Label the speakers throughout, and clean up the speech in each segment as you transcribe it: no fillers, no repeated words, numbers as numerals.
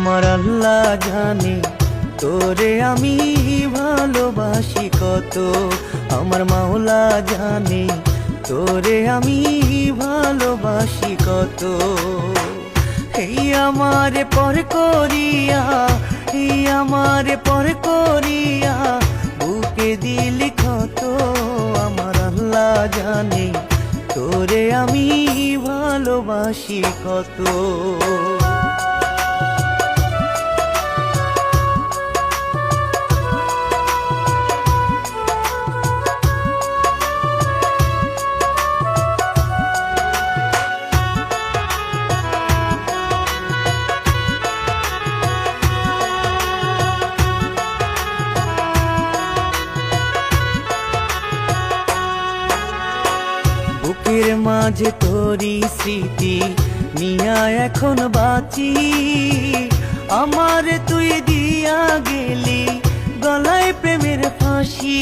Speaker 1: আমার আল্লাহ জানে তোরে আমি ভালোবাসি কত। আমার মাওলা জানে তোরে আমি ভালোবাসি কত। এই আমারে পর করিয়া, এই আমারে পর করিয়া বুকে দিলি ক্ষত। আমার আল্লাহ জানে তোরে আমি ভালোবাসি কত। বুকের মাঝে তোরি স্মৃতি নিয়া এখন বাঁচি। আমার তুই দিয়া গেলি গলায় প্রেমের ফাঁসি।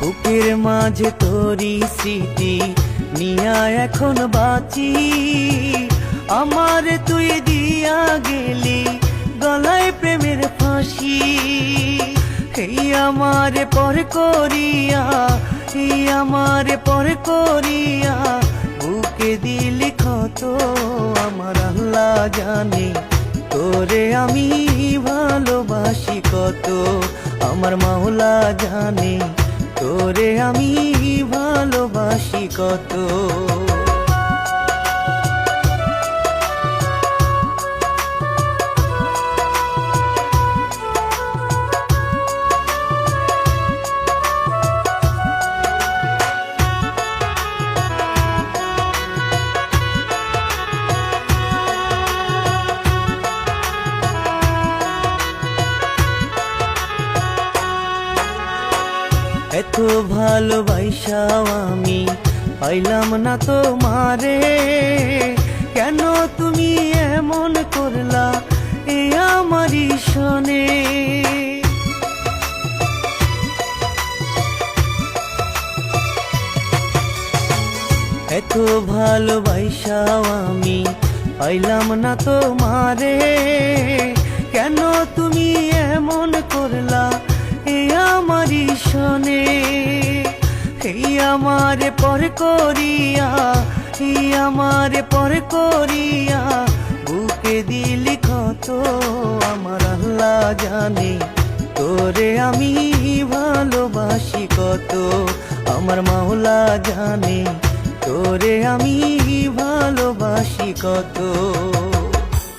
Speaker 1: বুকের মাঝে তোরি স্মৃতি নিয়া এখন বাঁচি। আমার তুই দিয়া গেলি গলায় প্রেমের ফাঁসি। এই আমারে পর করিয়া, এই আমারে পর করিয়া বুকে দিলি ক্ষত। আমার আল্লাহ জানে তোরে আমি ভালোবাসি কত। আমার মাওলা জানে তোরে আমি ভালোবাসি কত। এত ভালোবাসাও আমি পাইলাম না তোমারে। কেন তুমি এমন করলা এ আমারই শোনে। এত ভালোবাসাও আমি পাইলাম না তোমারে। কেন তুমি এমন করলা এ আমারই শোনে। এই আমারে পর করিয়া, এই আমারে পর করিয়া বুকে দিলি ক্ষত। আমার আল্লাহ জানে তোরে আমি ভালোবাসি কত। আমার মাওলা জানে তোরে আমি ভালোবাসি কত।